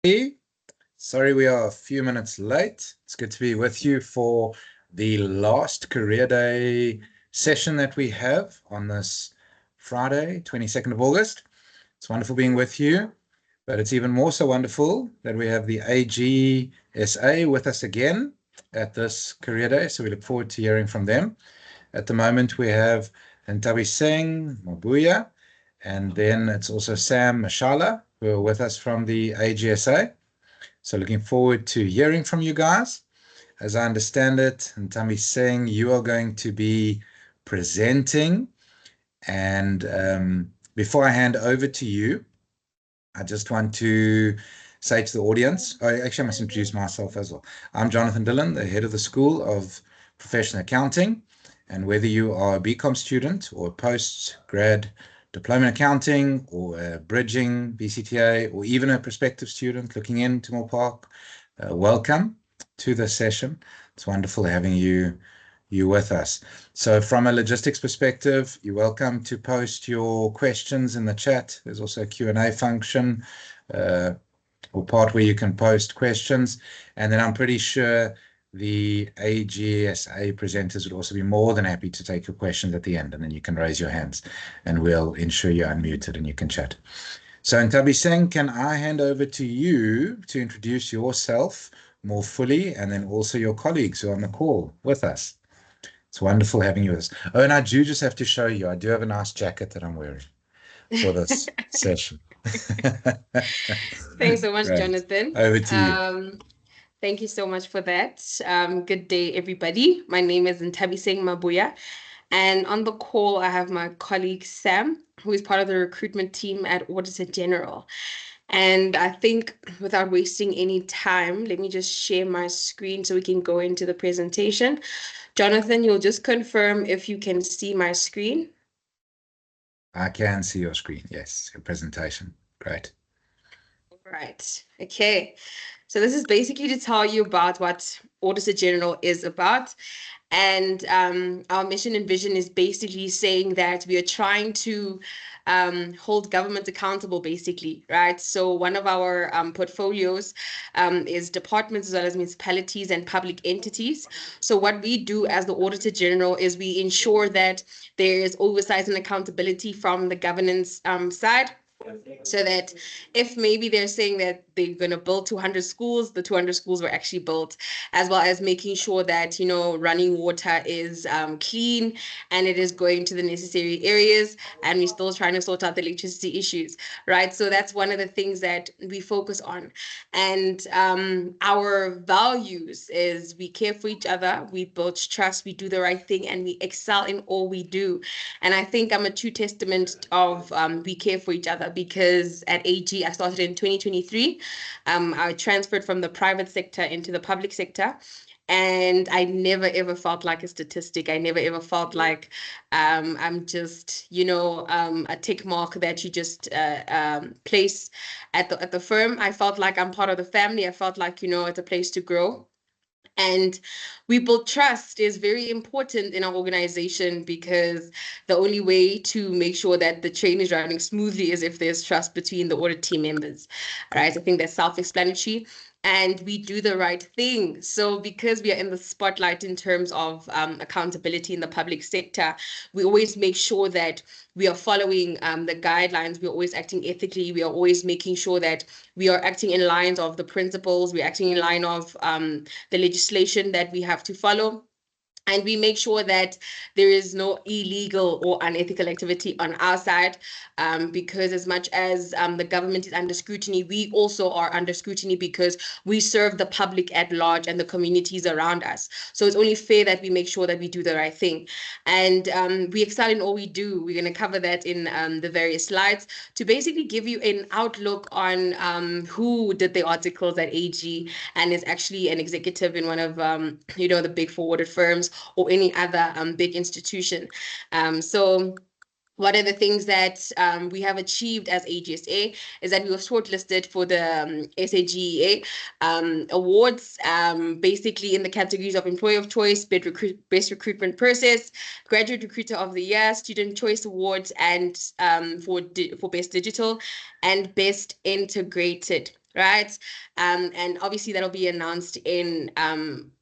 Hey, sorry we are a few minutes late. It's good to be with you for the last Career Day session that we have on this Friday, 22nd of August. It's wonderful being with you, but it's even more so wonderful that we have the AGSA with us again at this Career Day, so we look forward to hearing from them. At the moment, we have Nthabiseng Mabuya, and then it's also Sam Mashala, who are with us from the AGSA. So looking forward to hearing from you guys. As I understand it, Nthabiseng, you are going to be presenting. And before I hand over to you, I just want to say to the audience, I must introduce myself as well. I'm Jonathan Dillon, the head of the School of Professional Accounting. And whether you are a BCom student or a post-grad diploma in accounting or a bridging BCTA or even a prospective student looking into Moore Park, welcome to this session. It's wonderful having you with us. So from a logistics perspective, you're welcome to post your questions in the chat. There's also a Q&A function or part where you can post questions. And then I'm pretty sure the AGSA presenters would also be more than happy to take your questions at the end, and then you can raise your hands and we'll ensure you're unmuted and you can chat. So Nthabiseng, can I hand over to you to introduce yourself more fully and then also your colleagues who are on the call with us? It's wonderful having you with us. Oh, and I do just have to show you, I do have a nice jacket that I'm wearing for this session. Thanks so much, Great. Jonathan. Over to you. Thank you so much for that. Good day, everybody. My name is Nthabiseng Mabuya, and on the call, I have my colleague Sam, who is part of the recruitment team at Auditor-General. And I think without wasting any time, let me just share my screen so we can go into the presentation. Jonathan, you'll just confirm if you can see my screen. I can see your screen. Yes, your presentation. Great. Right. Okay. So this is basically to tell you about what Auditor-General is about. And our mission and vision is basically saying that we are trying to hold government accountable, basically, right? So one of our portfolios is departments as well as municipalities and public entities. So what we do as the Auditor-General is we ensure that there is oversight and accountability from the governance side, so that if maybe they're saying that they're going to build 200 schools, the 200 schools were actually built, as well as making sure that, running water is clean and it is going to the necessary areas, and we're still trying to sort out the electricity issues, right? So that's one of the things that we focus on. And our values is we care for each other, we build trust, we do the right thing, and we excel in all we do. And I think I'm a true testament of we care for each other, because at AG, I started in 2023. I transferred from the private sector into the public sector. And I never ever felt like a statistic. I never ever felt like I'm just, a tick mark that you just place at the firm. I felt like I'm part of the family. I felt like, it's a place to grow. And we build trust is very important in our organization, because the only way to make sure that the train is running smoothly is if there's trust between the audit team members, right? I think that's self-explanatory. And we do the right thing. So because we are in the spotlight in terms of accountability in the public sector, we always make sure that we are following the guidelines. We're always acting ethically. We are always making sure that we are acting in lines of the principles. We're acting in line of the legislation that we have to follow. And we make sure that there is no illegal or unethical activity on our side, because as much as the government is under scrutiny, we also are under scrutiny, because we serve the public at large and the communities around us. So it's only fair that we make sure that we do the right thing. And we excel in all we do. We're going to cover that in the various slides to basically give you an outlook on who did the articles at AG and is actually an executive in one of the big four audit firms, or any other big institution. So one of the things that we have achieved as AGSA is that we were shortlisted for the SAGEA awards, basically in the categories of Employer of Choice, Best Recruitment Process, Graduate Recruiter of the Year, Student Choice Awards, and for Best Digital and Best Integrated right? And obviously that'll be announced in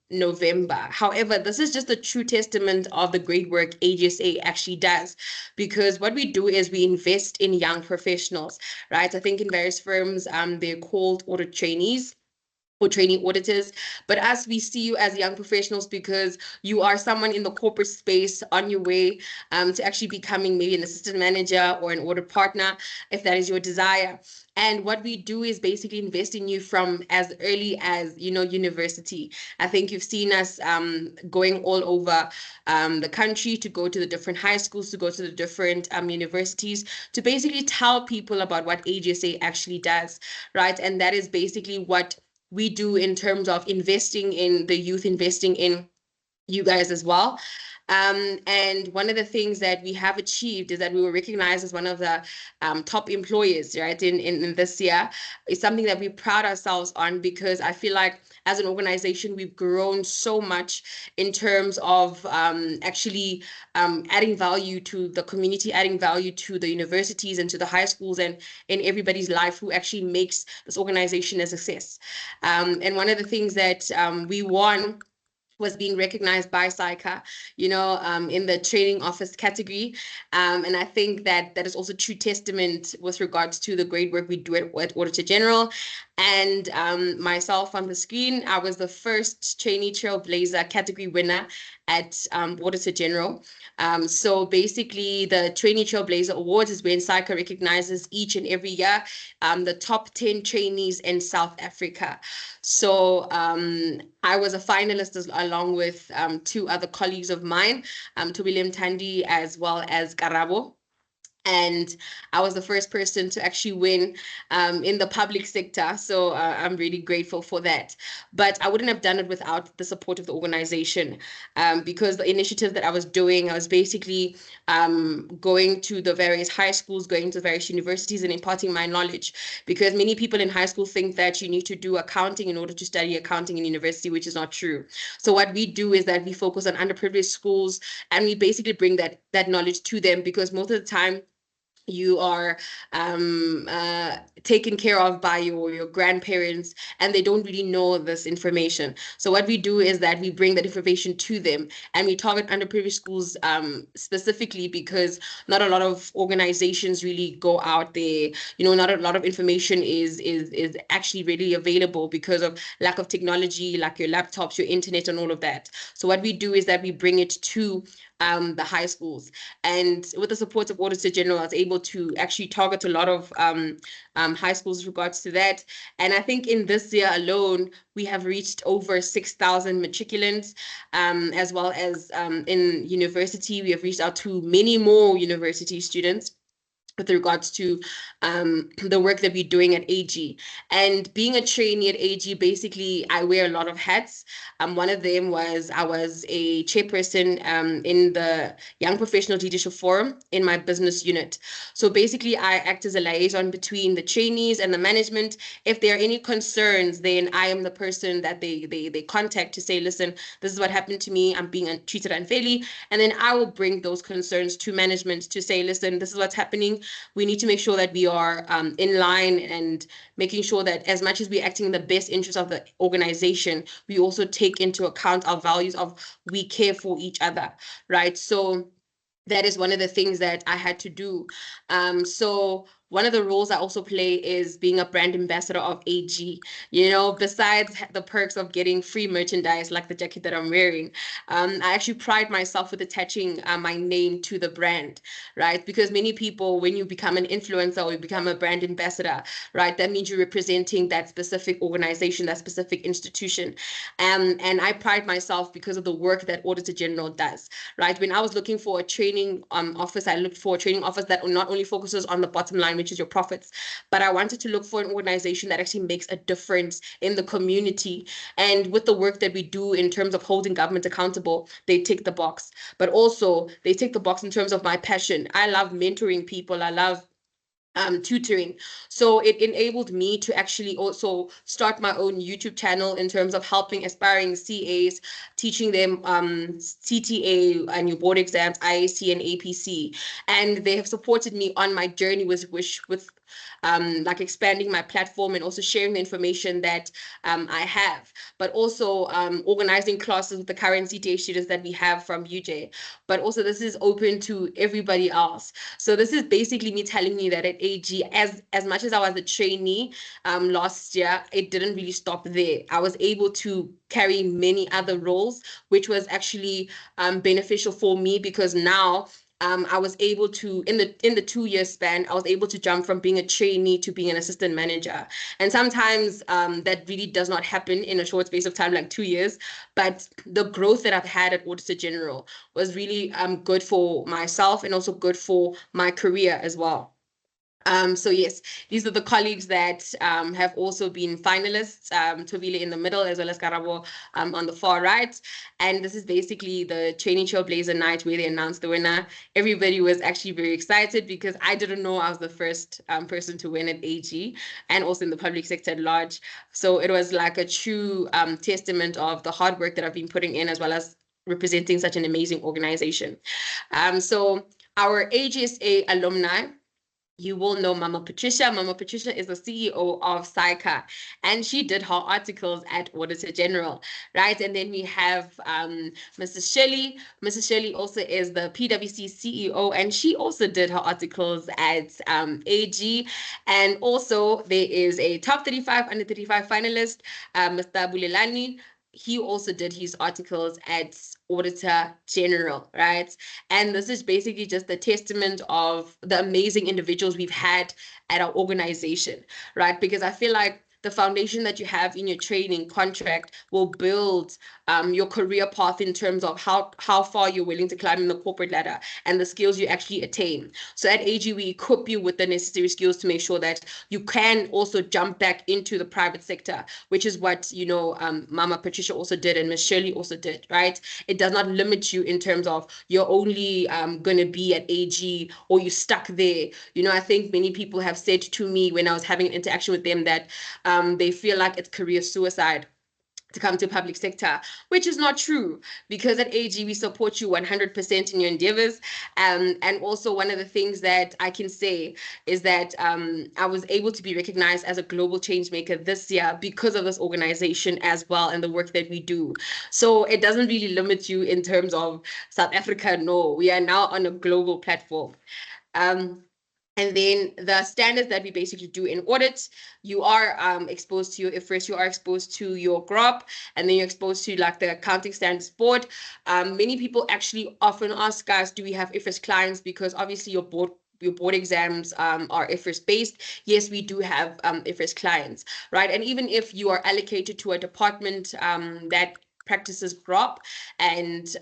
November. However, this is just a true testament of the great work AGSA actually does, because what we do is we invest in young professionals, right? I think in various firms, they're called audit trainees or trainee auditors. But us, we see you as young professionals because you are someone in the corporate space on your way to actually becoming maybe an assistant manager or an audit partner, if that is your desire. And what we do is basically invest in you from as early as, university. I think you've seen us going all over the country to go to the different high schools, to go to the different universities, to basically tell people about what AGSA actually does, right? And that is basically what we do in terms of investing in the youth, investing in you guys as well. And one of the things that we have achieved is that we were recognized as one of the top employers, right, in this year. It's something that we pride ourselves on, because I feel like as an organization, we've grown so much in terms of actually adding value to the community, adding value to the universities and to the high schools and in everybody's life who actually makes this organization a success. And one of the things that we won was being recognized by SAICA, in the training office category. And I think that that is also true testament with regards to the great work we do at Auditor-General. And myself on the screen, I was the first trainee trailblazer category winner at Auditor-General. So basically, the Trainee Trailblazer Awards is when SAICA recognizes each and every year the top 10 trainees in South Africa. So I was a finalist along with two other colleagues of mine, William Tandi as well as Karabo. And I was the first person to actually win in the public sector. So I'm really grateful for that. But I wouldn't have done it without the support of the organization, because the initiatives that I was doing, I was basically going to the various high schools, going to various universities and imparting my knowledge. Because many people in high school think that you need to do accounting in order to study accounting in university, which is not true. So what we do is that we focus on underprivileged schools, and we basically bring that knowledge to them, because most of the time, you are taken care of by your grandparents, and they don't really know this information. So what we do is that we bring that information to them, and we target underprivileged schools specifically, because not a lot of organizations really go out there. Not a lot of information is actually really available because of lack of technology, like your laptops, your internet, and all of that. So what we do is that we bring it to the high schools. And with the support of Auditor-General, I was able to actually target a lot of high schools with regards to that. And I think in this year alone, we have reached over 6,000 matriculants, as well as in university, we have reached out to many more university students with regards to the work that we're doing at AG. And being a trainee at AG, basically, I wear a lot of hats. One of them was I was a chairperson in the Young Professional Leadership Forum in my business unit. So basically, I act as a liaison between the trainees and the management. If there are any concerns, then I am the person that they contact to say, listen, this is what happened to me. I'm being treated unfairly. And then I will bring those concerns to management to say, listen, this is what's happening. We need to make sure that we are in line, and making sure that as much as we're acting in the best interest of the organization, we also take into account our values of we care for each other, right? So that is one of the things that I had to do. So one of the roles I also play is being a brand ambassador of AG. Besides the perks of getting free merchandise like the jacket that I'm wearing, I actually pride myself with attaching my name to the brand, right? Because many people, when you become an influencer or you become a brand ambassador, right, that means you're representing that specific organization, that specific institution. And I pride myself because of the work that Auditor-General does, right? When I was looking for a training office, I looked for a training office that not only focuses on the bottom line, which is your profits, but I wanted to look for an organization that actually makes a difference in the community. And with the work that we do in terms of holding government accountable, they tick the box. But also, they tick the box in terms of my passion. I love mentoring people. I love tutoring. So it enabled me to actually also start my own YouTube channel in terms of helping aspiring CAs, teaching them CTA and your board exams, IAC and APC. And they have supported me on my journey with like expanding my platform and also sharing the information that I have, but also organizing classes with the current CTA students that we have from UJ. But also this is open to everybody else. So this is basically me telling you that at AG, as much as I was a trainee last year, it didn't really stop there. I was able to carry many other roles, which was actually beneficial for me, because now I was able to, in the 2-year span, I was able to jump from being a trainee to being an assistant manager. And sometimes that really does not happen in a short space of time, like 2 years. But the growth that I've had at Auditor-General was really good for myself and also good for my career as well. So yes, these are the colleagues that have also been finalists, Tobile in the middle, as well as Karabo on the far right. And this is basically the Trainee Trailblazer night where they announced the winner. Everybody was actually very excited because I didn't know I was the first person to win at AG and also in the public sector at large. So it was like a true testament of the hard work that I've been putting in, as well as representing such an amazing organization. So our AGSA alumni, you will know Mama Patricia. Mama Patricia is the CEO of SAICA, and she did her articles at Auditor-General, right? And then we have Mrs. Shirley. Mrs. Shirley also is the PwC CEO, and she also did her articles at AG. And also there is a top 35, under 35 finalist, Mr. Bulelani. He also did his articles at Auditor-General, right? And this is basically just a testament of the amazing individuals we've had at our organization, right? Because I feel like the foundation that you have in your training contract will build your career path in terms of how far you're willing to climb in the corporate ladder and the skills you actually attain. So at AG, we equip you with the necessary skills to make sure that you can also jump back into the private sector, which is what, you know, Mama Patricia also did and Miss Shirley also did, right? It does not limit you in terms of you're only going to be at AG or you're stuck there. You know, I think many people have said to me when I was having an interaction with them that they feel like it's career suicide to come to public sector, which is not true, because at AG we support you 100% in your endeavors. And also one of the things that I can say is that I was able to be recognized as a global change maker this year because of this organization as well and the work that we do. So it doesn't really limit you in terms of South Africa. No, we are now on a global platform. And then the standards that we basically do in audit, you are exposed to first you are exposed to your GROP, and then you're exposed to like the accounting standards board. Many people actually often ask us, do we have IFRS clients? Because obviously your board exams are IFRS based. Yes, we do have IFRS clients, right? And even if you are allocated to a department that practices GROP, and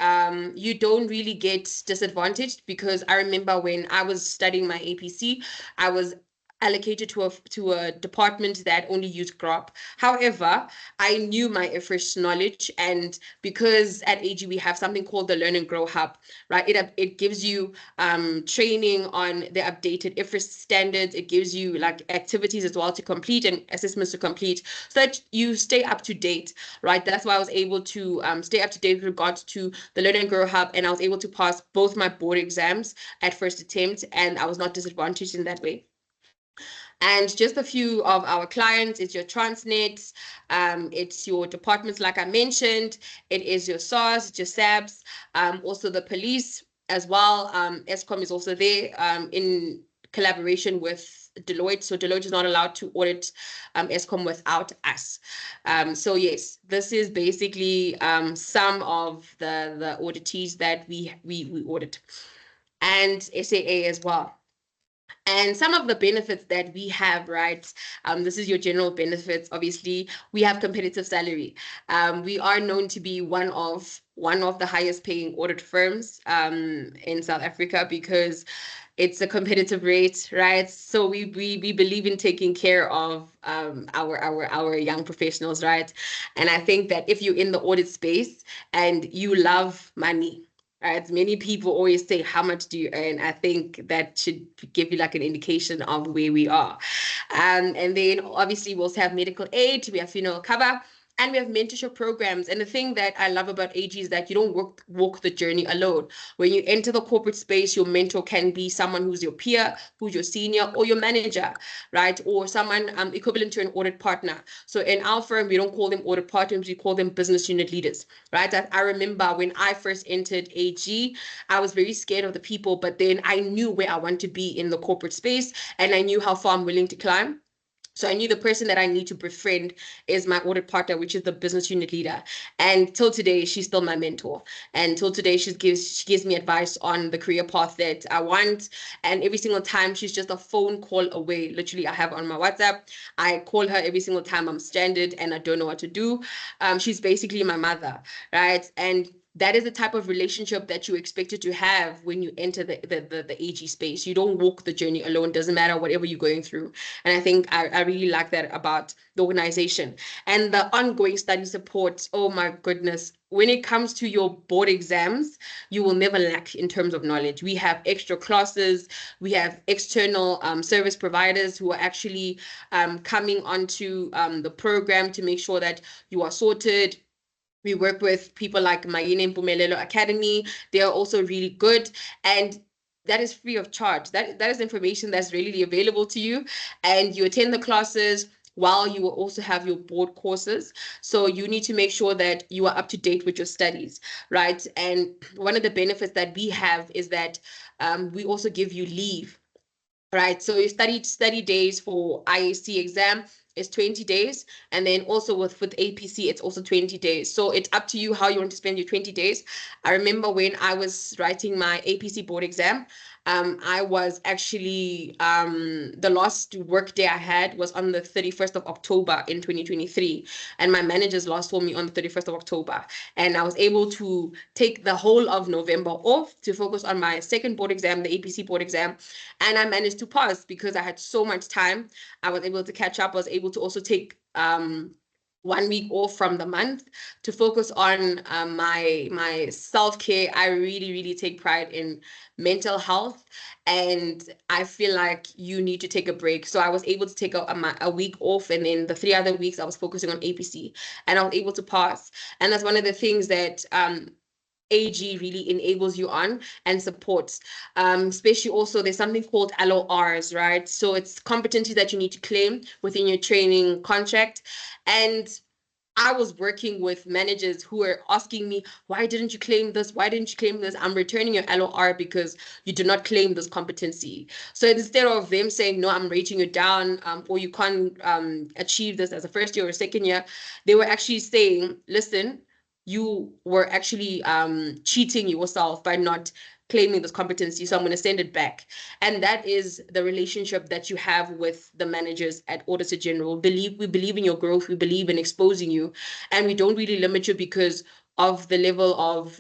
you don't really get disadvantaged, because I remember when I was studying my APC, I was allocated to a department that only used GROP. However, I knew my IFRS knowledge, and because at AG we have something called the Learn and Grow Hub, right? It gives you training on the updated IFRS standards. It gives you like activities as well to complete and assessments to complete, so that you stay up to date, right? That's why I was able to stay up to date with regards to the Learn and Grow Hub, and I was able to pass both my board exams at first attempt, and I was not disadvantaged in that way. And just a few of our clients, it's your Transnet, it's your departments like I mentioned, it is your SARS, it's your SABS, also the police as well. Eskom is also there in collaboration with Deloitte. So Deloitte is not allowed to audit Eskom without us. So yes, this is basically some of the auditees that we audit, and SAA as well. And some of the benefits that we have, right? This is your general benefits. Obviously, we have competitive salary. We are known to be one of the highest paying audit firms in South Africa, because it's a competitive rate, right? So we believe in taking care of our young professionals, right? And I think that if you're in the audit space and you love money, right? Many people always say, how much do you earn? I think that should give you like an indication of where we are. And then obviously we also have medical aid, we have funeral cover, And we have mentorship programs. And the thing that I love about AG is that you don't walk the journey alone. When you enter the corporate space, your mentor can be someone who's your peer, who's your senior, or your manager, right? Or someone equivalent to an audit partner. So in our firm, we don't call them audit partners, we call them business unit leaders, right? I remember when I first entered AG, I was very scared of the people, but then I knew where I want to be in the corporate space, and I knew how far I'm willing to climb. So I knew the person that I need to befriend is my audit partner, which is the business unit leader. And till today, she's still my mentor. And till today, she gives me advice on the career path that I want. And every single time, she's just a phone call away. Literally, I have on my WhatsApp. I call her every single time I'm stranded and I don't know what to do. She's basically my mother, right? And that is the type of relationship that you expected to have when you enter the AG space. You don't walk the journey alone. Doesn't matter whatever you're going through. And I think I really like that about the organization. And the ongoing study support, oh my goodness. When it comes to your board exams, you will never lack in terms of knowledge. We have extra classes. We have external service providers who are actually coming onto the program to make sure that you are sorted. We work with people like Mayine Mpumelelo Academy. They are also really good. And that is free of charge. That is information that's readily available to you. And you attend the classes while you will also have your board courses. So you need to make sure that you are up to date with your studies, right? And one of the benefits that we have is that we also give you leave, right? So your study days for IAC exam is 20 days. And then also with APC, it's also 20 days. So it's up to you how you want to spend your 20 days. I remember when I was writing my APC board exam, I was actually, the last work day I had was on the 31st of October in 2023. And my managers last saw me on the 31st of October. And I was able to take the whole of November off to focus on my second board exam, the APC board exam. And I managed to pass because I had so much time. I was able to catch up. I was able to also take 1 week off from the month to focus on my self-care. I really take pride in mental health, and I feel like you need to take a break. So I was able to take a week off, and then the 3 other weeks I was focusing on APC, and I was able to pass. And that's one of the things that AG really enables you on and supports. Especially also there's something called LORs, right? So it's competencies that you need to claim within your training contract. And I was working with managers who were asking me, why didn't you claim this? Why didn't you claim this? I'm returning your LOR because you did not claim this competency. So instead of them saying, no, I'm rating you down, or you can't achieve this as a first year or second year, they were actually saying, listen, you were actually cheating yourself by not claiming this competency, so I'm going to send it back. And that is the relationship that you have with the managers at Auditor-General. We believe in your growth, we believe in exposing you, and we don't really limit you because of the level of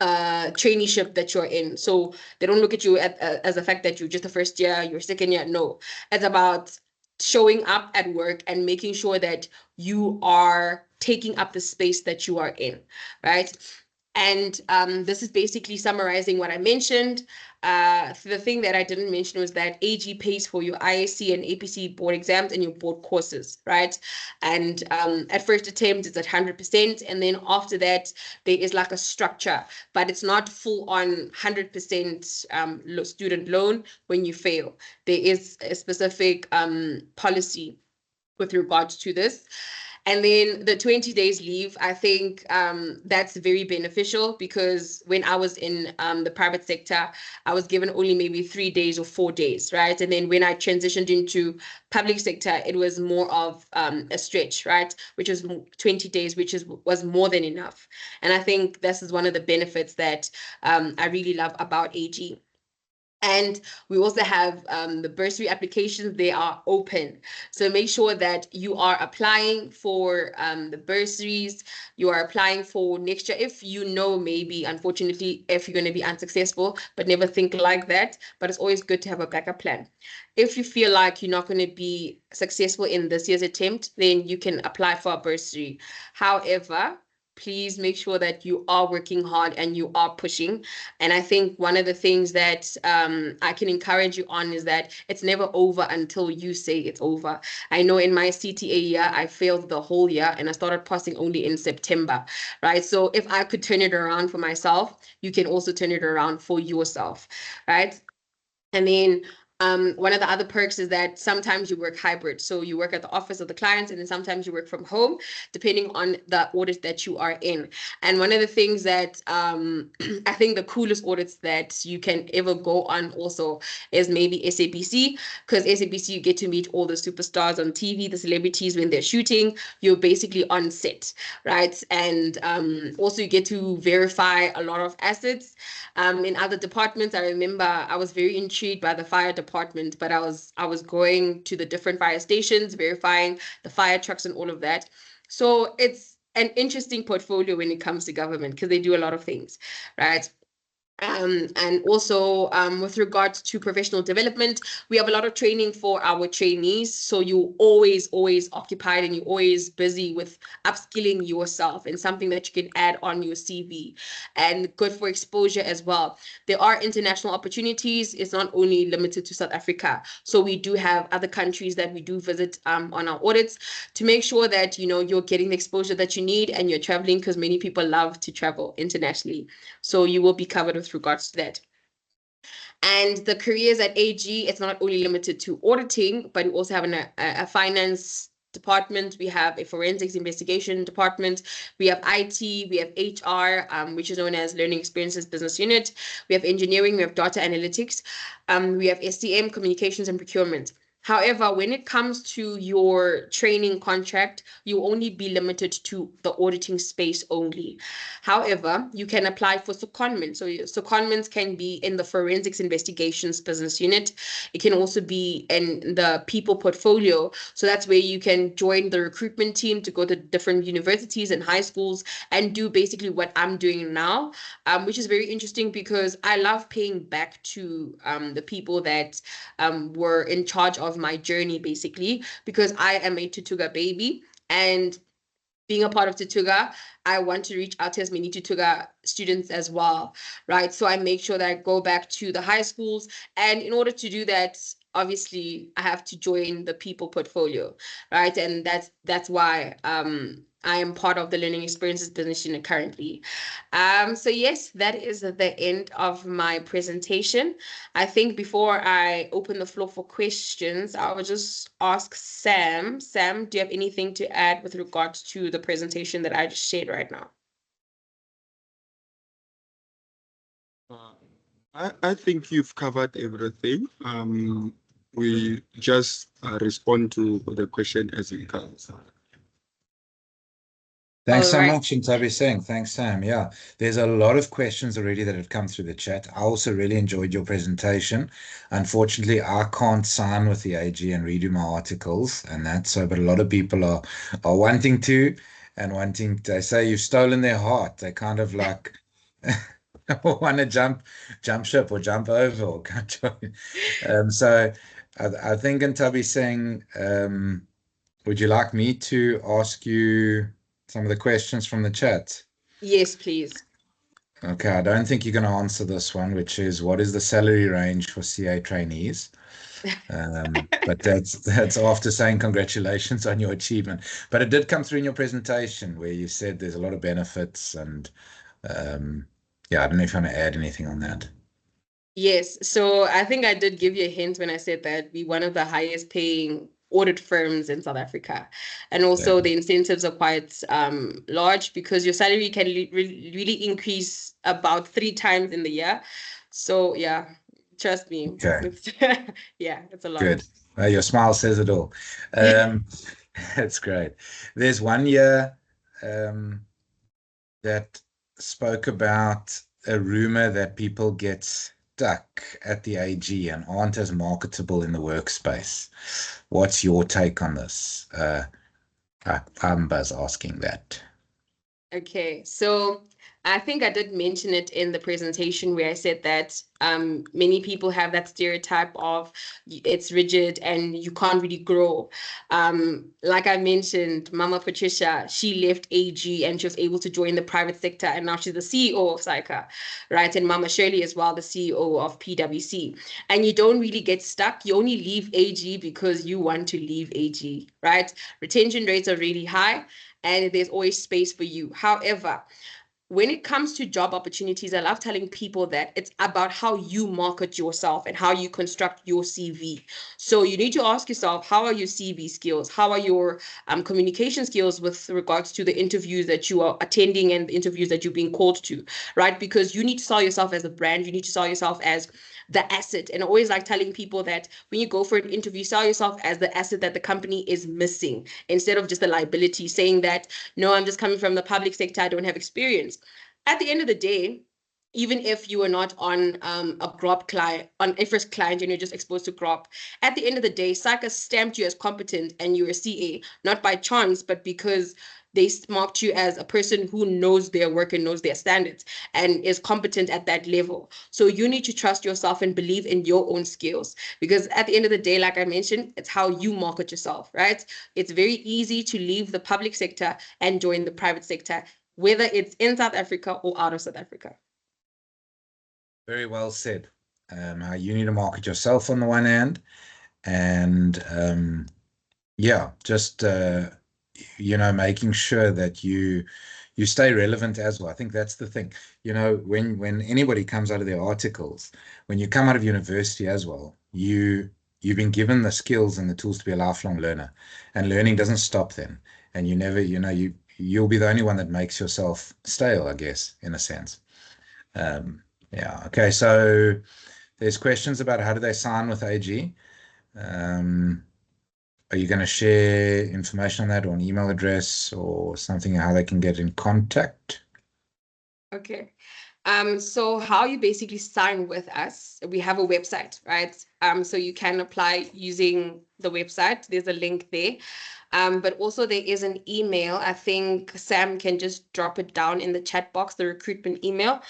traineeship that you're in. So they don't look at you as the fact that you're just a first year, you're second year. No, it's about showing up at work and making sure that you are taking up the space that you are in, right? And this is basically summarizing what I mentioned. The thing that I didn't mention was that AG pays for your IAC and APC board exams and your board courses, right? And at first attempt, it's at 100%. And then after that, there is like a structure, but it's not full on 100% student loan when you fail. There is a specific policy with regards to this. And then the 20 days leave, I think that's very beneficial because when I was in the private sector, I was given only maybe 3 days or 4 days, right? And then when I transitioned into public sector, it was more of a stretch, right? Which was 20 days, which was more than enough. And I think this is one of the benefits that I really love about AG. And we also have the bursary applications. They are open. So make sure that you are applying for the bursaries. You are applying for next year. If you know, maybe, unfortunately, if you're going to be unsuccessful, but never think like that. But it's always good to have a backup plan. If you feel like you're not going to be successful in this year's attempt, then you can apply for a bursary. However, please make sure that you are working hard and you are pushing. And I think one of the things that I can encourage you on is that it's never over until you say it's over. I know in my CTA year, I failed the whole year and I started passing only in September, right? So if I could turn it around for myself, you can also turn it around for yourself, right? And then one of the other perks is that sometimes you work hybrid. So you work at the office of the clients, and then sometimes you work from home, depending on the audit that you are in. And one of the things that I think the coolest audits that you can ever go on also is maybe SABC, because SABC, you get to meet all the superstars on TV, the celebrities when they're shooting. You're basically on set, right? And also you get to verify a lot of assets. In other departments, I remember I was very intrigued by the fire department, but I was going to the different fire stations, verifying the fire trucks and all of that. So it's an interesting portfolio when it comes to government because they do a lot of things, right? And also with regards to professional development, we have a lot of training for our trainees. So you always occupied and you're always busy with upskilling yourself and something that you can add on your CV and good for exposure as well. There are international opportunities. It's not only limited to South Africa. So we do have other countries that we do visit on our audits to make sure that, you know, you're getting the exposure that you need and you're traveling because many people love to travel internationally. So you will be covered with regards to that. And the careers at AG, it's not only limited to auditing, but we also have a finance department. We have a forensics investigation department. We have IT, we have HR, which is known as Learning Experiences Business Unit. We have engineering, we have data analytics. We have SCM, communications and procurement. However, when it comes to your training contract, you only be limited to the auditing space only. However, you can apply for secondment. So secondments can be in the forensics investigations business unit. It can also be in the people portfolio. So that's where you can join the recruitment team to go to different universities and high schools and do basically what I'm doing now, which is very interesting because I love paying back to the people that were in charge of my journey, basically, because I am a Tutuga baby. And being a part of Tutuga, I want to reach out to as many Tutuga students as well, right? So I make sure that I go back to the high schools. And in order to do that, obviously, I have to join the people portfolio, right? And that's why I am part of the Learning Experiences Business Unit currently. So yes, that is the end of my presentation. I think before I open the floor for questions, I will just ask Sam. Sam, do you have anything to add with regards to the presentation that I just shared right now? I think you've covered everything. We just respond to the question as it comes. Thanks so All right. much, Ntabi Singh. Thanks, Sam. Yeah, there's a lot of questions already that have come through the chat. I also really enjoyed your presentation. Unfortunately, I can't sign with the AG and redo my articles and that. So, but a lot of people are wanting to and wanting. They say you've stolen their heart. They kind of like want to jump ship or jump over or come join. So, I think Ntabi Singh, would you like me to ask you some of the questions from the chat? Yes, please. Okay, I don't think you're going to answer this one, which is what is the salary range for CA trainees? But that's after saying congratulations on your achievement. But it did come through in your presentation where you said there's a lot of benefits and yeah, I don't know if you want to add anything on that. Yes, so I think I did give you a hint when I said that we one of the highest paying audit firms in South Africa. And also Yeah. the incentives are quite large because your salary can really increase about 3 times in the year. So yeah, trust me. Okay, It's yeah, it's a lot. good. Your smile says it all. That's great. There's one year that spoke about a rumor that people get stuck at the AG and aren't as marketable in the workspace. What's your take on this? I'm Buzz asking that. Okay, so I think I did mention it in the presentation where I said that many people have that stereotype of it's rigid and you can't really grow. Like I mentioned, Mama Patricia, she left AG and she was able to join the private sector, and now she's the CEO of SAICA, right? And Mama Shirley as well, the CEO of PwC. And you don't really get stuck. You only leave AG because you want to leave AG, right? Retention rates are really high and there's always space for you. However, when it comes to job opportunities, I love telling people that it's about how you market yourself and how you construct your CV. So you need to ask yourself, how are your CV skills? How are your communication skills with regards to the interviews that you are attending and the interviews that you're being called to, right? Because you need to sell yourself as a brand. You need to sell yourself as the asset. And I always like telling people that when you go for an interview, sell yourself as the asset that the company is missing instead of just a liability, saying that, no, I'm just coming from the public sector, I don't have experience. At the end of the day, even if you are not on a GROP client, on a first client, and you're just exposed to GROP, at the end of the day, SAICA stamped you as competent and you're a CA, not by chance, but because they marked you as a person who knows their work and knows their standards and is competent at that level. So you need to trust yourself and believe in your own skills, because at the end of the day, like I mentioned, it's how you market yourself, right? It's very easy to leave the public sector and join the private sector, whether it's in South Africa or out of South Africa. Very well said. How you need to market yourself on the one hand, and yeah, just making sure that you stay relevant as well. I think that's the thing. When anybody comes out of their articles, when you come out of university as well, you've been given the skills and the tools to be a lifelong learner, and learning doesn't stop then. And you never, you'll be the only one that makes yourself stale, I guess, in a sense. Yeah. Okay. So there's questions about how do they sign with AG. Are you going to share information on that, or an email address or something, how they can get in contact? Okay. So how you basically sign with us, we have a website, right? So you can apply using the website. There's a link there. But also there is an email. I think Sam can just drop it down in the chat box, the recruitment email,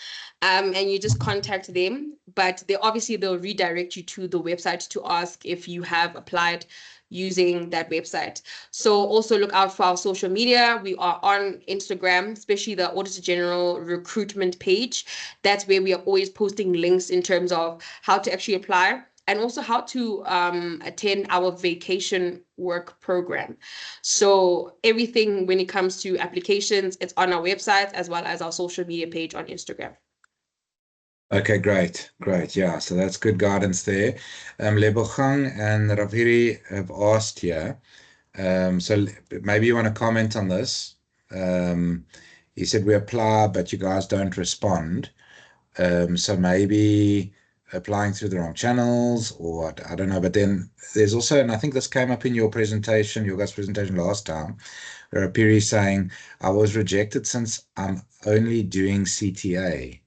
and you just contact them. But they'll redirect you to the website to ask if you have applied using that website. So also look out for our social media. We are on Instagram, especially the Auditor-General recruitment page. That's where we are always posting links in terms of how to actually apply, and also how to attend our vacation work program. So everything when it comes to applications, it's on our website as well as our social media page on Instagram. Okay, great. Yeah, so that's good guidance there. Lebogang and Raviri have asked here. So maybe you want to comment on this. He said we apply, but you guys don't respond. So maybe applying through the wrong channels, or I don't know. But then there's also, and I think this came up in your presentation, your guys' presentation last time, where Piri saying, I was rejected since I'm only doing CTA.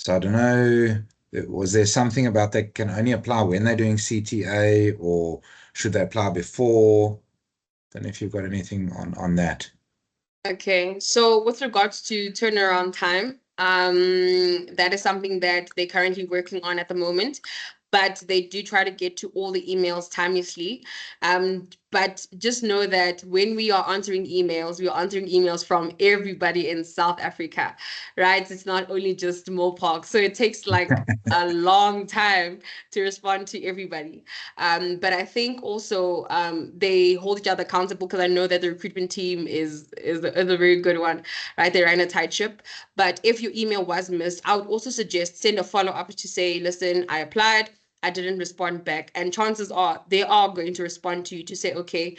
So I don't know, was there something about they can only apply when they're doing CTA, or should they apply before? Don't know if you've got anything on that. Okay, so with regards to turnaround time, that is something that they're currently working on at the moment, but they do try to get to all the emails timelessly. But just know that when we are answering emails, we are answering emails from everybody in South Africa, right? It's not only just Mopark. So it takes like a long time to respond to everybody. But I think also they hold each other accountable, because I know that the recruitment team is a very good one, right? They ran a tight ship. But if your email was missed, I would also suggest send a follow-up to say, listen, I applied, I didn't respond back. And chances are they are going to respond to you to say, okay,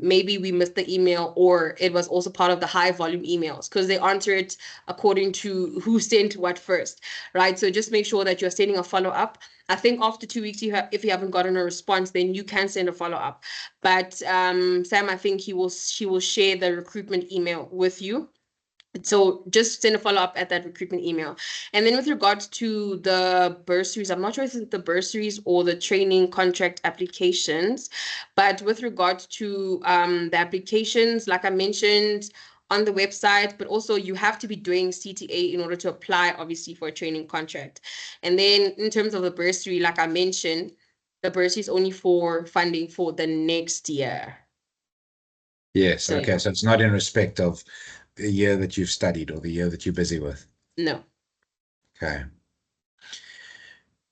maybe we missed the email, or it was also part of the high volume emails, because they answer it according to who sent what first, right? So just make sure that you're sending a follow-up. I think after 2 weeks, if you haven't gotten a response, then you can send a follow-up. But Sam, I think she will share the recruitment email with you. So just send a follow-up at that recruitment email. And then with regards to the bursaries, I'm not sure if it's the bursaries or the training contract applications, but with regards to the applications, like I mentioned, on the website, but also you have to be doing CTA in order to apply, obviously, for a training contract. And then in terms of the bursary, like I mentioned, the bursary is only for funding for the next year. Yes. So, Okay. yeah. So it's not in respect of the year that you've studied or the year that you're busy with. No. Okay.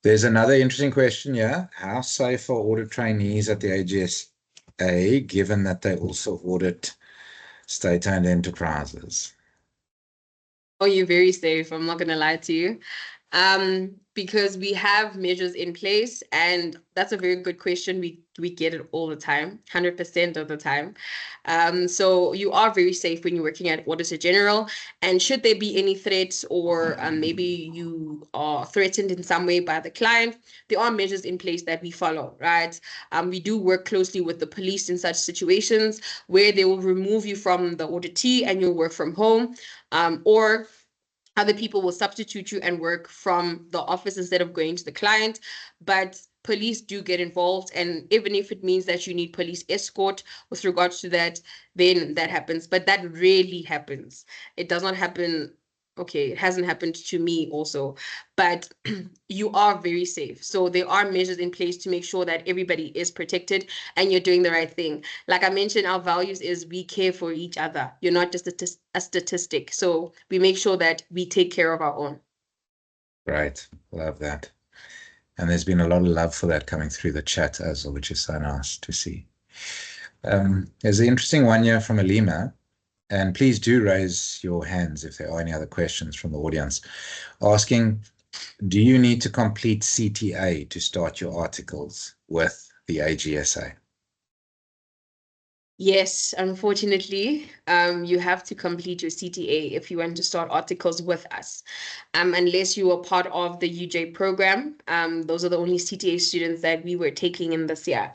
There's another interesting question here. How safe are audit trainees at the AGSA, given that they also audit state-owned enterprises? Oh, you're very safe. I'm not going to lie to you. Because we have measures in place, and that's a very good question. We get it all the time, 100% of the time. So you are very safe when you're working at Auditor-General. And should there be any threats, or maybe you are threatened in some way by the client, there are measures in place that we follow, right? We do work closely with the police in such situations where they will remove you from the auditee and you'll work from home, or other people will substitute you and work from the office instead of going to the client. But police do get involved, and even if it means that you need police escort with regards to that, then that happens. But that rarely happens. It does not happen. Okay, it hasn't happened to me also, but you are very safe. So there are measures in place to make sure that everybody is protected and you're doing the right thing. Like I mentioned, our values is we care for each other. You're not just a statistic. So we make sure that we take care of our own. Right. Love that. And there's been a lot of love for that coming through the chat as well, which is so nice to see. There's an interesting one here from Alima, and please do raise your hands if there are any other questions from the audience, asking, do you need to complete CTA to start your articles with the AGSA? Yes, unfortunately, you have to complete your CTA if you want to start articles with us. Unless you are part of the UJ program, those are the only CTA students that we were taking in this year.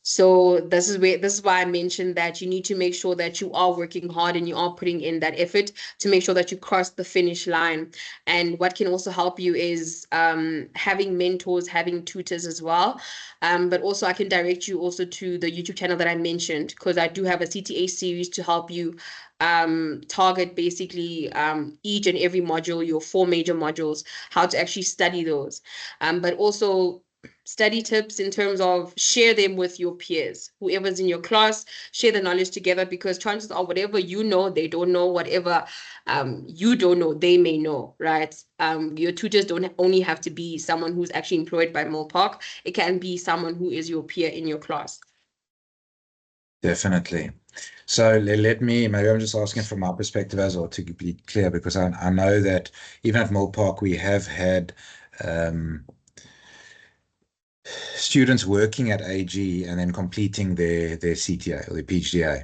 So this is why I mentioned that you need to make sure that you are working hard and you are putting in that effort to make sure that you cross the finish line. And what can also help you is having mentors, having tutors as well. But also I can direct you also to the YouTube channel that I mentioned, because I do have a CTA series to help you target basically each and every module, your 4 major modules, how to actually study those. But also study tips in terms of share them with your peers, whoever's in your class, share the knowledge together, because chances are whatever you know, they don't know, whatever you don't know, they may know, right? Your tutors don't only have to be someone who's actually employed by Milpark. It can be someone who is your peer in your class. Definitely. So let me, maybe I'm just asking from my perspective as well to be clear, because I know that even at Milpark, we have had students working at AG and then completing their CTA or their PhDA.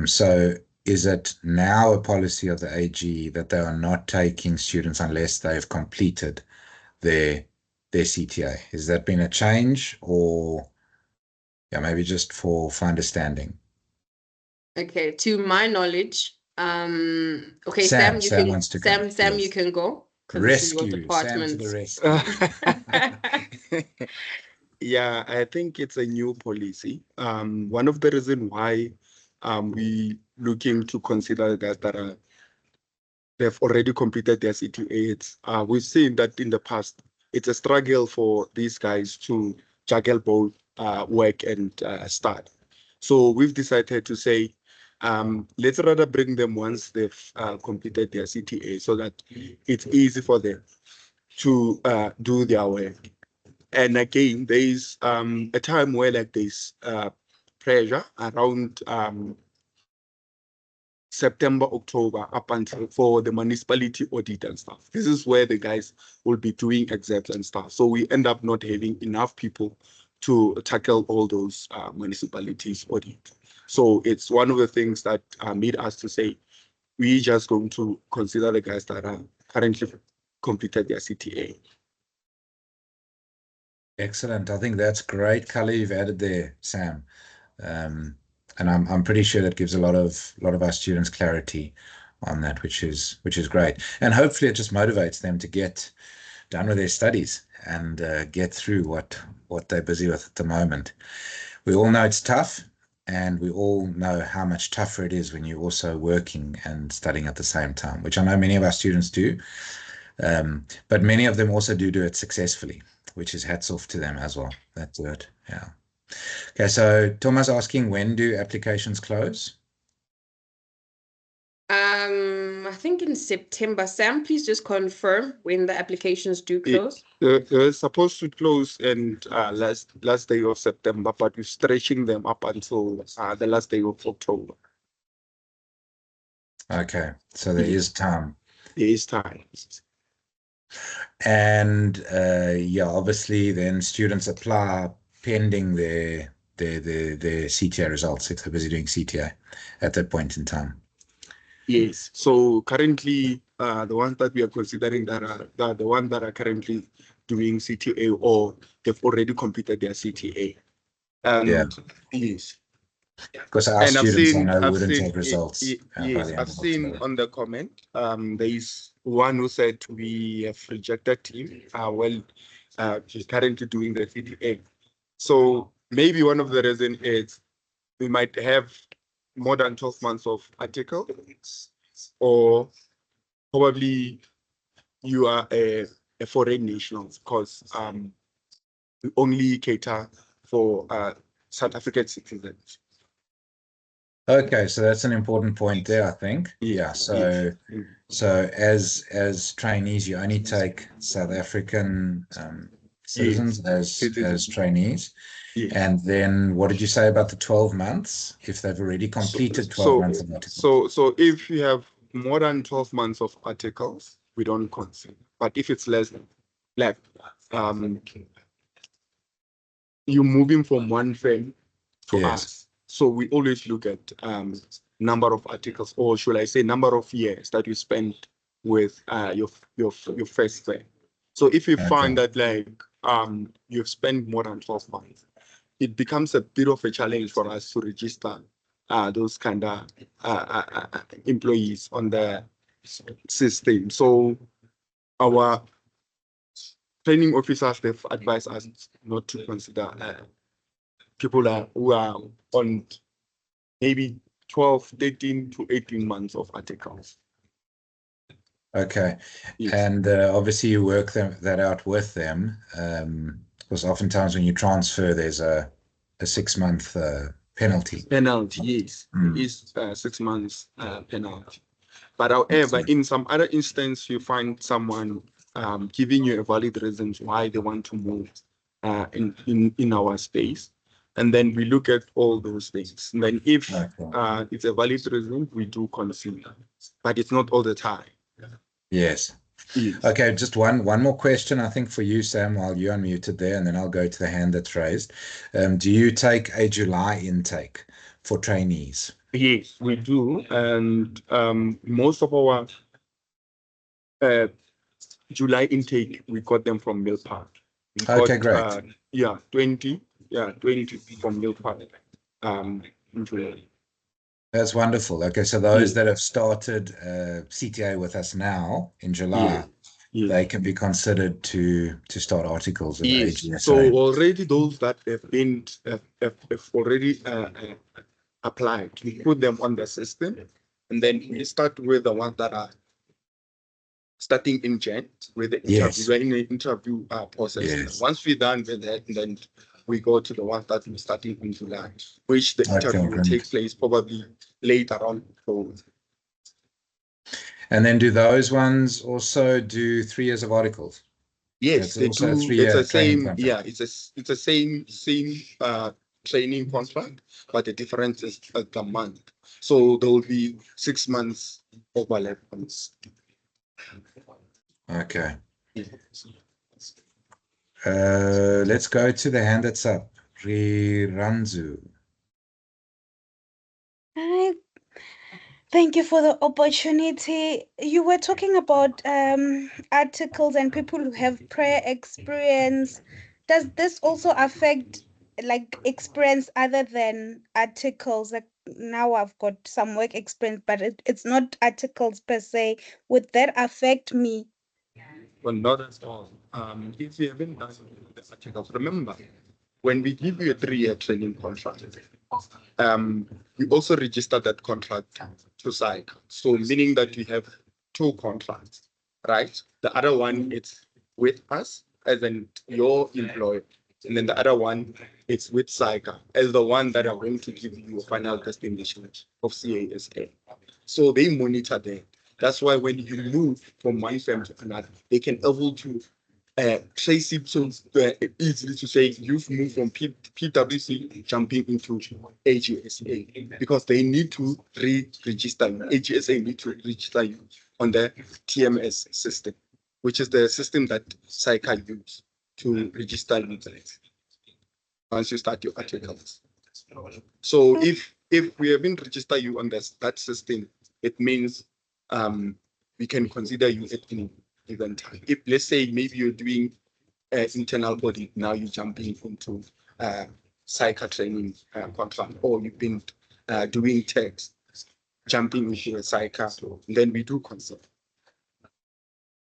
So is it now a policy of the AG that they are not taking students unless they've completed their CTA? Has that been a change, or yeah, maybe just for understanding? Okay, to my knowledge, okay, Sam, you Sam can wants to go. Sam, you Yes. can go because this is your Rescue, Sam to the department. rescue. Yeah, I think it's a new policy. One of the reasons why we looking to consider the guys that are they've already completed their CTA. It's we've seen that in the past it's a struggle for these guys to juggle both work and start. So we've decided to say, let's rather bring them once they've completed their CTA, so that it's easy for them to do their work. And again, there's a time where like there's pressure around September, October, up until for the municipality audit and stuff. This is where the guys will be doing exams and stuff. So we end up not having enough people to tackle all those municipalities audit. So it's one of the things that made us to say, we just going to consider the guys that are currently completed their CTA. Excellent. I think that's great color you've added there, Sam. And I'm pretty sure that gives a lot of our students clarity on that, which is great. And hopefully it just motivates them to get done with their studies and get through what they're busy with at the moment. We all know it's tough, And we all know how much tougher it is when you're also working and studying at the same time, which I know many of our students do. But many of them also do it successfully, which is hats off to them as well. That's good. Yeah. Okay, so Thomas asking, when do applications close? I think in September. Sam, please just confirm when the applications do close. They're supposed to close and last day of September, but we're stretching them up until the last day of October. Okay, so there is time. There is time. And yeah, obviously then students apply pending their CTA results if they're busy doing CTA at that point in time. Yes. So currently, the ones that we are considering that are the ones that are currently doing CTA or they've already completed their CTA. And Yeah. yes. Because our And students, I know, wouldn't have results by yes, the end I've of seen October. on the comment, there is one who said we have rejected him. He's currently doing the CTA. So maybe one of the reasons is we might have more than 12 months of article, or probably you are a foreign national, because we only cater for South African citizens. Okay, so that's an important point there, I think. Yeah, so as trainees, you only take South African citizens as trainees. Yes. And then what did you say about the 12 months? If they've already completed 12 months of articles. So if you have more than 12 months of articles, we don't consider. But if it's less, like you're moving from one firm to us. So we always look at number of articles, or should I say number of years that you spent with your first firm. So if you find that like you've spent more than 12 months, it becomes a bit of a challenge for us to register those kind of employees on the system. So our training officers, they've advised us not to consider people who are on maybe 12, 13 to 18 months of articles. Okay. Yes. And obviously you work that out with them, because oftentimes when you transfer, there's a 6-month penalty. Penalty, yes. Is 6 months penalty. But however, in some other instance, you find someone giving you a valid reason why they want to move in our space. And then we look at all those things. And then if it's a valid reason, we do consider, but it's not all the time. Yes. Yes. Okay, just one more question, I think, for you, Sam, while you're unmuted there, and then I'll go to the hand that's raised. Do you take a July intake for trainees? Yes, we do. And most of our July intake, we got them from Mill Park. Okay, great. 20 from Mill Park in July. That's wonderful. Okay, so those that have started CTA with us now in July, they can be considered to start articles at AGSA. So already those that have already applied, we put them on the system, and then we start with the ones that are starting in Jan with the interview process. Yes. Once we're done with that, then we go to the ones that we're starting in July, which the interview will take place probably later on. And then do those ones also do 3 years of articles? Yes, they do. It's the same. Yeah, it's the same training contract, but the difference is the month. So there will be 6 months overlap. Okay. Let's go to the hand that's up. Riranzu. Hi. Thank you for the opportunity. You were talking about articles and people who have prior experience. Does this also affect like experience other than articles? Like now I've got some work experience, but it's not articles per se. Would that affect me? Well, not at all. If you haven't done the articles, remember, when we give you a 3-year training contract, we also register that contract to SAIC. So meaning that we have 2 contracts, right? The other one is with us as in your employer. And then the other one is with SAICA as the one that are going to give you a final destination of CASA. So they monitor that. That's why when you move from one firm to another, they can able to trace it so easily to say you've moved from PwC jumping into AGSA because they need to re-register you. AGSA need to register you on the TMS system, which is the system that SAICA use to register you once you start your articles. So if we haven't registered you on that system, it means we can consider you at any given time. If let's say maybe you're doing internal audit, now you're jumping into SAICA training contract, or you've been doing tax, jumping into a SAICA, then we do consider.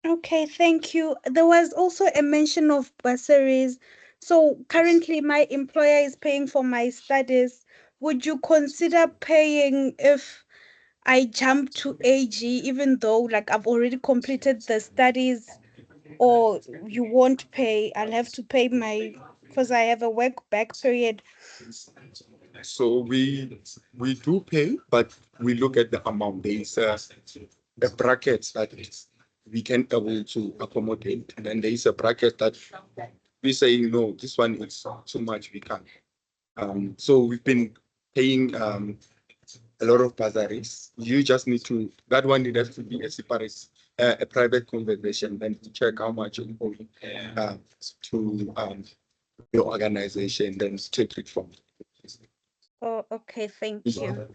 Okay, thank you. There was also a mention of bursaries. So currently my employer is paying for my studies. Would you consider paying if I jump to AG, even though like I've already completed the studies, or you won't pay? I'll have to pay because I have a work back period. So we do pay, but we look at the amount. There is a bracket that we can able to accommodate, and then there is a bracket that we say no, this one is too much, we can't. So we've been paying a lot of bursaries. You just need to, that one it has to be a separate, a private conversation, then to check how much you owe to your organization, then take it from. Oh, okay, thank you.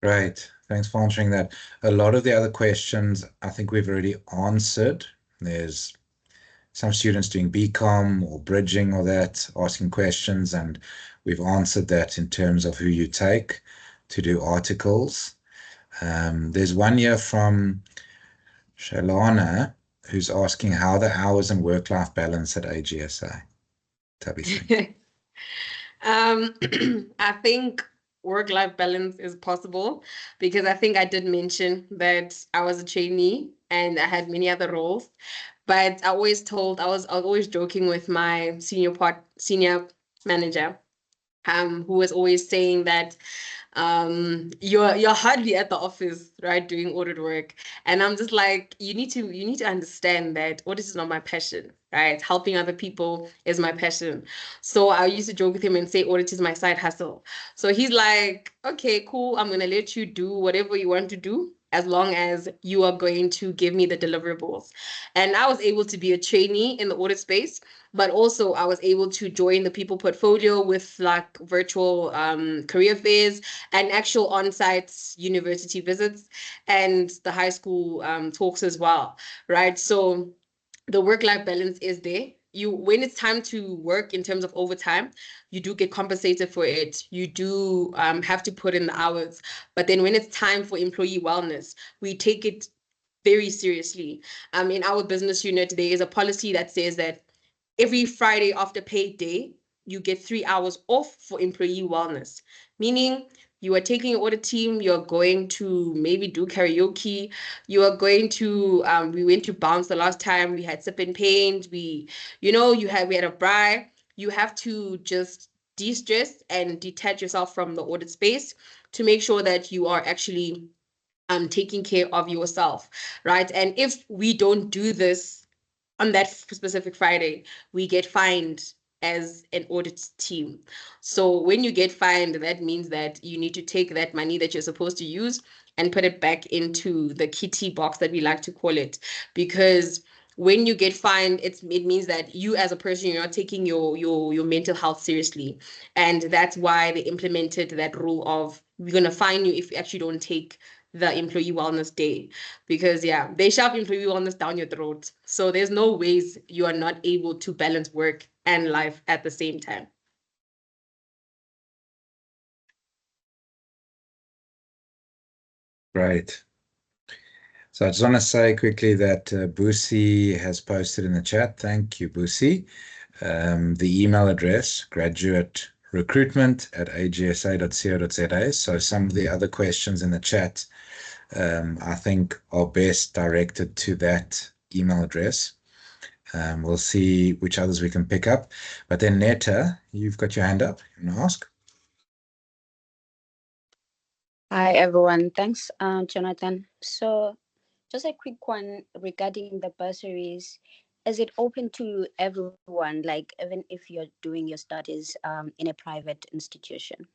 Great. Thanks for answering that. A lot of the other questions I think we've already answered. There's some students doing BCom or bridging or that, asking questions, and we've answered that in terms of who you take to do articles. There's one here from Shalana who's asking how the hours and work-life balance at AGSA. Tabitha. I think work-life balance is possible because I think I did mention that I was a trainee and I had many other roles, but I was always joking with my senior manager, who was always saying that you're hardly at the office, right, doing audit work. And I'm just like, you need to understand that audit is not my passion, right? Helping other people is my passion. So I used to joke with him and say audit is my side hustle. So he's like, okay, cool, I'm gonna let you do whatever you want to do as long as you are going to give me the deliverables. And I was able to be a trainee in the audit space, but also I was able to join the people portfolio with like virtual career fairs and actual on-site university visits and the high school talks as well, right? So the work-life balance is there. When it's time to work in terms of overtime, you do get compensated for it. You do have to put in the hours. But then when it's time for employee wellness, we take it very seriously. In our business unit, there is a policy that says that every Friday after paid day, you get 3 hours off for employee wellness, meaning you are taking your audit team, you're going to maybe do karaoke, you are going to, we went to Bounce the last time, we had Sip and Paint, we had a braai. You have to just de-stress and detach yourself from the audit space to make sure that you are actually taking care of yourself, right? And if we don't do this on that specific Friday, we get fined as an audit team. So when you get fined, that means that you need to take that money that you're supposed to use and put it back into the kitty box that we like to call it. Because when you get fined, it means that you as a person, you're not taking your mental health seriously. And that's why they implemented that rule of we're going to fine you if you actually don't take the employee wellness day, because they shove employee wellness down your throat. So there's no ways you are not able to balance work and life at the same time. Right. So I just want to say quickly that Busi has posted in the chat. Thank you, Busi. The email address, graduaterecruitment@agsa.co.za. So some of the other questions in the chat, I think, are best directed to that email address. We'll see which others we can pick up. But then Netta, you've got your hand up. You want to ask? Hi, everyone. Thanks, Jonathan. So just a quick one regarding the bursaries. Is it open to everyone, like even if you're doing your studies in a private institution?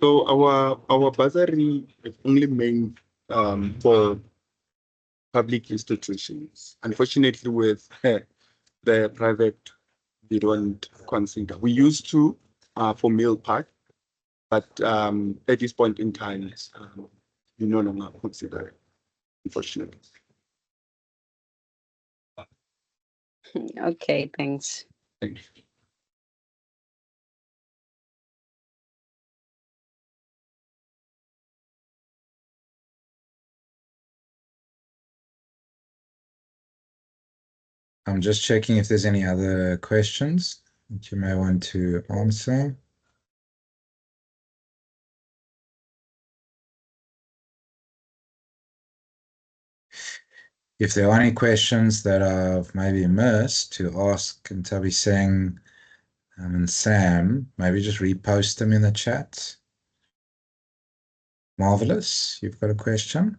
So our bursary is only meant for public institutions. Unfortunately, with the private, we don't consider. We used to for Mill Park, but at this point in time, we no longer consider it, unfortunately. Okay, thanks. Thank you. I'm just checking if there's any other questions that you may want to answer. If there are any questions that I've maybe missed to ask Ntabi Singh and Sam, maybe just repost them in the chat. Marvelous, you've got a question?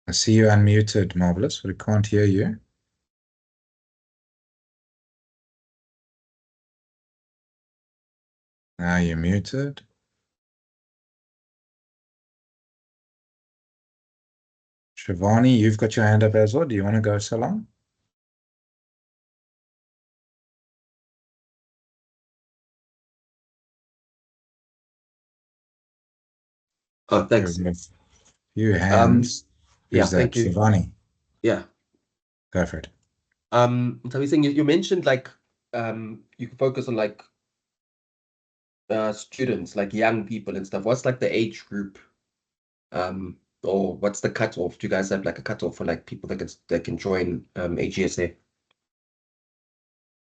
I see you unmuted, Marvelous, but I can't hear you. Now you're muted. Shivani, you've got your hand up as well. Do you want to go so long? Oh, thanks. There we go. Few hands. Yeah, Who's that? thank you. Shivani, Yeah. go for it. So we're saying you mentioned like you can focus on like students, like young people and stuff. What's like the age group? Or what's the cutoff? Do you guys have like a cutoff for like people that can join AGSA?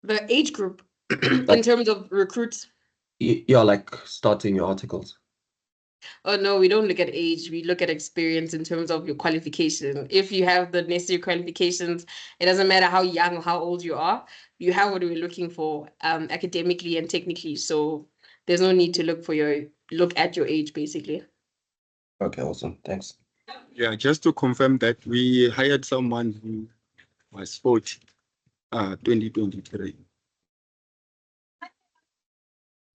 The age group in Like- terms of recruits. Yeah, like starting your articles. Oh no, we don't look at age. We look at experience in terms of your qualification. If you have the necessary qualifications, it doesn't matter how young or how old you are. You have what we're looking for academically and technically. So there's no need to look at your age, basically. Okay, awesome. Thanks. Yeah, just to confirm that we hired someone who was 40, 2023.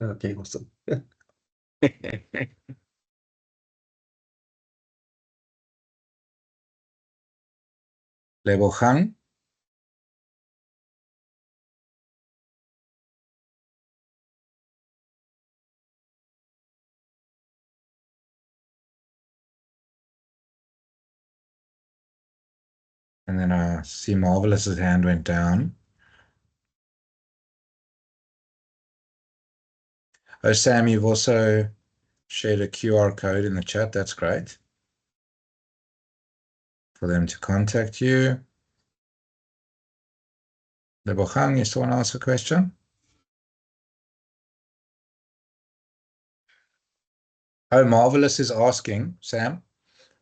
Okay, awesome. Lebogang, and then I see Marvelous's hand went down. Oh, Sam, you've also shared a QR code in the chat. That's great. For them to contact you. Lebogang, you still want to ask a question? Oh, Marvelous is asking, Sam,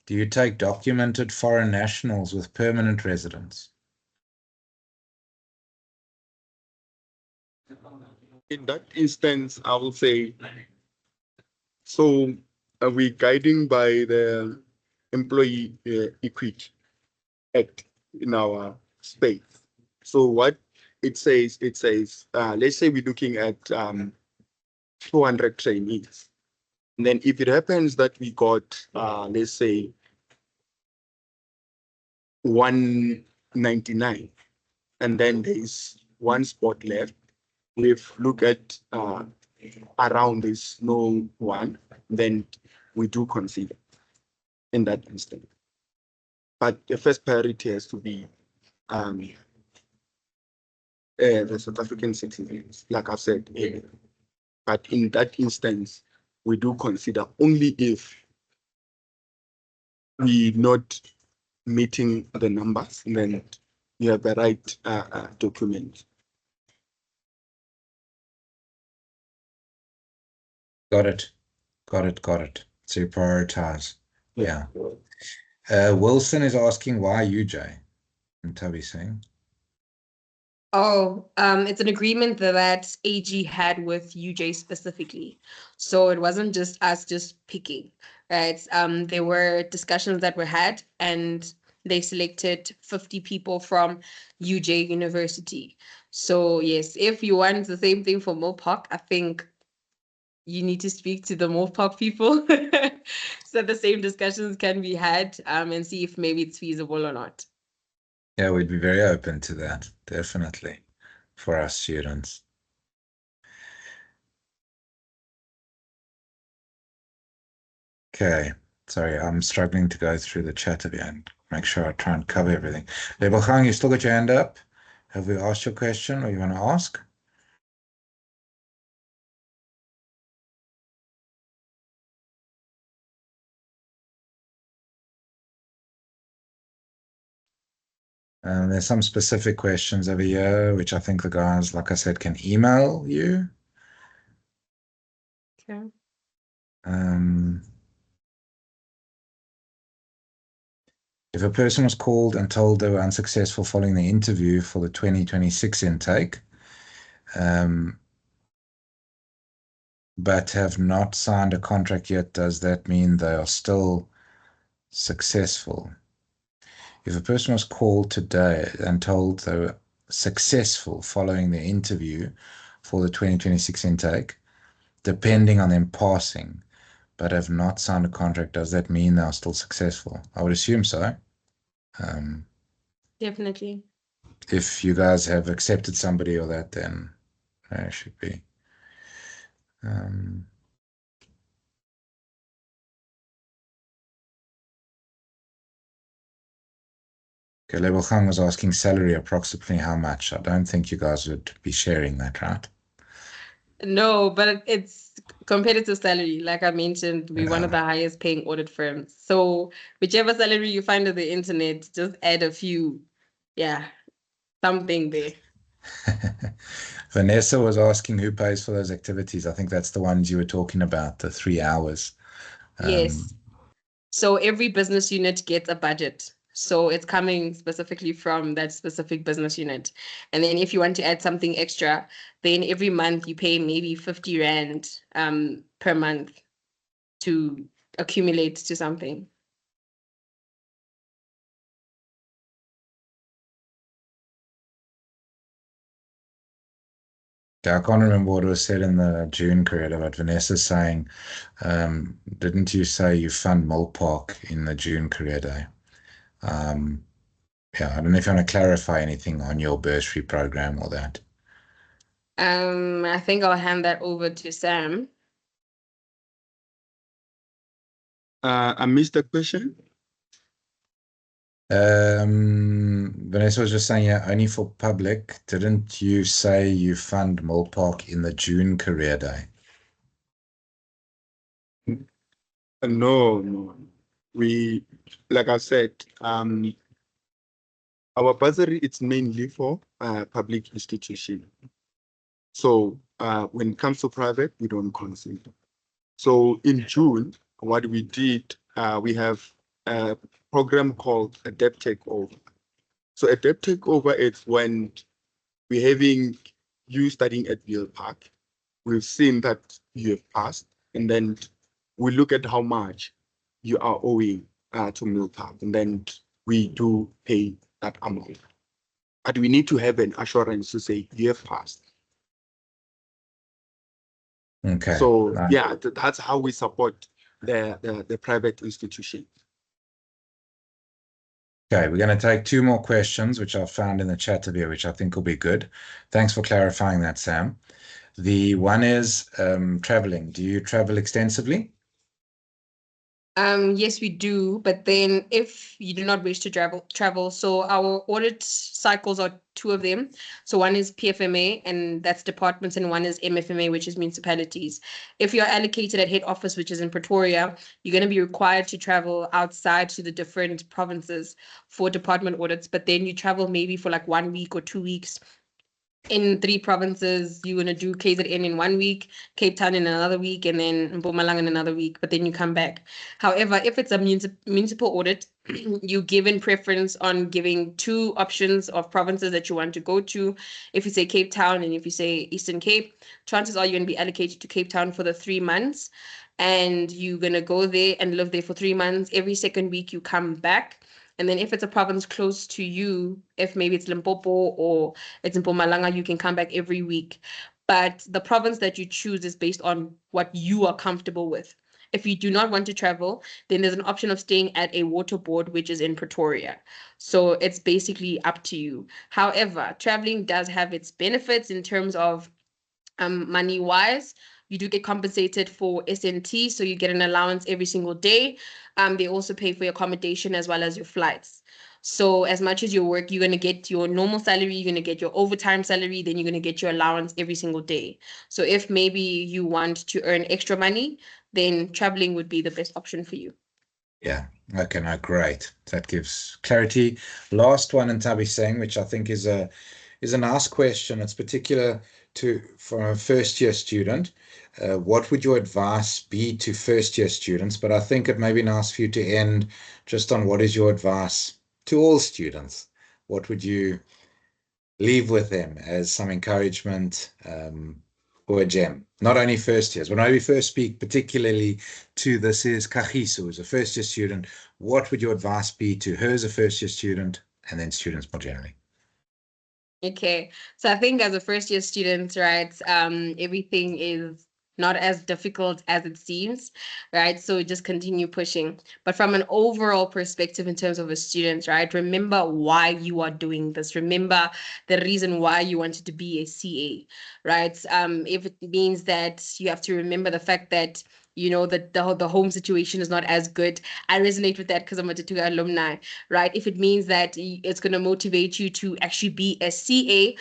do you take documented foreign nationals with permanent residence? In that instance, I will say, so are we guiding by the Employee Equity Act in our space? So what it says, let's say we're looking at 400 trainees. And then if it happens that we got, let's say, 199, and then there's one spot left, we've looked at around this no one, then we do consider in that instance. but the first priority has to be the South African citizens, like I've said earlier. But in that instance, we do consider only if we're not meeting the numbers, and then you have the right document. Got it. Got it. Got it. So you prioritize. Yeah. Wilson is asking why UJ? And Toby's saying. Oh, it's an agreement that AG had with UJ specifically. So it wasn't just us just picking, right? There were discussions that were had, and they selected 50 people from UJ University. So yes, if you want the same thing for Mopak, I think you need to speak to the Mopak people. So the same discussions can be had, and see if maybe it's feasible or not. Yeah, we'd be very open to that, definitely, for our students. Okay, sorry, I'm struggling to go through the chat again. Make sure I try and cover everything. Lebelgang, you still got your hand up? Have we asked your question, or you want to ask? There's some specific questions over here, which I think the guys, like I said, can email you. Okay. If a person was called and told they were unsuccessful following the interview for the 2026 intake, but have not signed a contract yet, does that mean they are still successful? If a person was called today and told they were successful following the interview for the 2026 intake, depending on them passing, but have not signed a contract, does that mean they are still successful? I would assume so. Definitely. If you guys have accepted somebody or that, then it should be. Okay, Label Khan was asking salary approximately how much. I don't think you guys would be sharing that, right? No, but it's competitive salary. Like I mentioned, we're one of the highest paying audit firms. So whichever salary you find on the internet, just add a few, something there. Vanessa was asking who pays for those activities. I think that's the ones you were talking about, the 3 hours. Yes. So every business unit gets a budget. So it's coming specifically from that specific business unit. And then if you want to add something extra, then every month you pay maybe 50 Rand per month to accumulate to something. I can't remember what was said in the June career, but Vanessa's saying, didn't you say you fund Mill Park in the June career day? Yeah, I don't know if you want to clarify anything on your bursary program or that. I think I'll hand that over to Sam. I missed the question. Vanessa was just saying, yeah, only for public. Didn't you say you fund Mill Park in the June career day? No. We, like I said, our bursary it's mainly for public institution. So when it comes to private, we don't consider. So in June, what we did, we have a program called a debt takeover. So a debt takeover is when we're having you studying at Mill Park. We've seen that you have passed, and then we look at how much you are owing to Mill Park, and then we do pay that amount. But we need to have an assurance to say you have passed. Okay. So yeah, that's how we support the private institution. Okay, we're going to take 2 more questions, which I've found in the chat here, which I think will be good. Thanks for clarifying that, Sam. The one is traveling. Do you travel extensively? Yes, we do. But then if you do not wish to travel, so our audit cycles are 2 of them. So one is PFMA, and that's departments, and one is MFMA, which is municipalities. If you're allocated at head office, which is in Pretoria, you're going to be required to travel outside to the different provinces for department audits. But then you travel maybe for like 1 week or 2 weeks in 3 provinces. You're going to do KZN in 1 week, Cape Town in another week, and then Mpumalanga in another week, but then you come back. However, if it's a municipal audit, you given preference on giving 2 options of provinces that you want to go to. If you say Cape Town and if you say Eastern Cape, chances are you're going to be allocated to Cape Town for the 3 months, and you're going to go there and live there for 3 months. Every second week you come back. And then if it's a province close to you, if maybe it's Limpopo or it's in Mpumalanga, you can come back every week. But the province that you choose is based on what you are comfortable with. If you do not want to travel, then there's an option of staying at a water board, which is in Pretoria. So it's basically up to you. However, traveling does have its benefits in terms of money-wise. You do get compensated for SNT, so you get an allowance every single day. They also pay for your accommodation as well as your flights. So as much as you work, you're going to get your normal salary, you're going to get your overtime salary, then you're going to get your allowance every single day. So if maybe you want to earn extra money, then traveling would be the best option for you. Yeah. Okay. No, great. That gives clarity. Last one, and Tabi saying, which I think is a nice question. It's particular for a first-year student. What would your advice be to first-year students? But I think it may be nice for you to end just on what is your advice to all students. What would you leave with them as some encouragement or a gem? Not only first years, but when we first speak particularly to this is Kagiso, who's a first-year student. What would your advice be to her as a first-year student and then students more generally? Okay, so I think as a first-year student, right, everything is not as difficult as it seems, right? So just continue pushing. But from an overall perspective in terms of a student, right, remember why you are doing this. Remember the reason why you wanted to be a CA, right? If it means that you have to remember the fact that that the home situation is not as good. I resonate with that because I'm a Tutuga alumni, right? If it means that it's going to motivate you to actually be a CA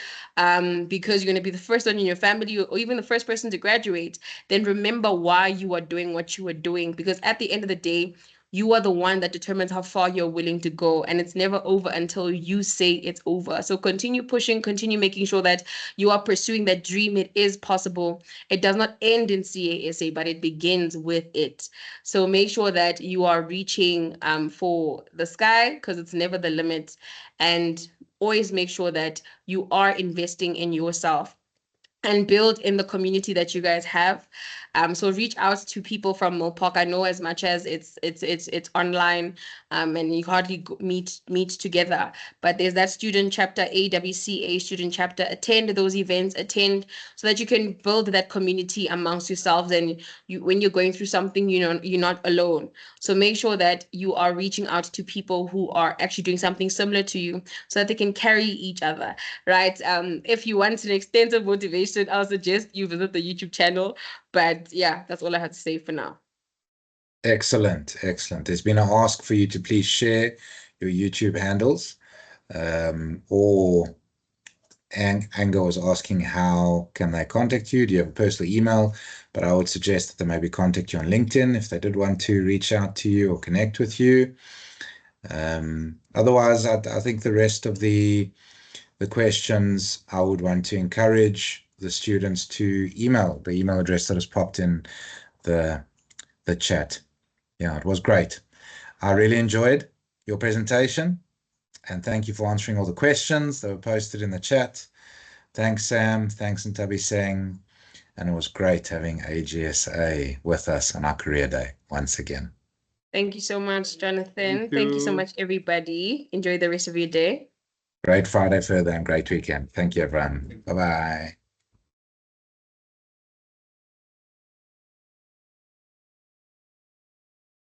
because you're going to be the first one in your family or even the first person to graduate, then remember why you are doing what you are doing, because at the end of the day, you are the one that determines how far you're willing to go, and it's never over until you say it's over. So continue pushing, continue making sure that you are pursuing that dream. It is possible. It does not end in CASA, but it begins with it. So make sure that you are reaching for the sky, because it's never the limit, and always make sure that you are investing in yourself and build in the community that you guys have. So reach out to people from Milpark. I know as much as it's online and you hardly meet together, but there's that student chapter, AWCA student chapter. Attend those events, so that you can build that community amongst yourselves. And when you're going through something, you're not alone. So make sure that you are reaching out to people who are actually doing something similar to you, so that they can carry each other, right? If you want an extensive motivation, I'll suggest you visit the YouTube channel. But yeah, that's all I had to say for now. Excellent, excellent. There's been an ask for you to please share your YouTube handles, or Anga was asking how can they contact you? Do you have a personal email? But I would suggest that they maybe contact you on LinkedIn if they did want to reach out to you or connect with you. Otherwise, I think the rest of the questions, I would want to encourage the students to email the email address that is popped in the chat. Yeah, it was great. I really enjoyed your presentation, and thank you for answering all the questions that were posted in the chat. Thanks, Sam. Thanks, Ntabi Singh. And it was great having AGSA with us on our career day once again. Thank you so much, Jonathan. Thank you so much, everybody. Enjoy the rest of your day. Great Friday further and great weekend. Thank you, everyone. Bye-bye.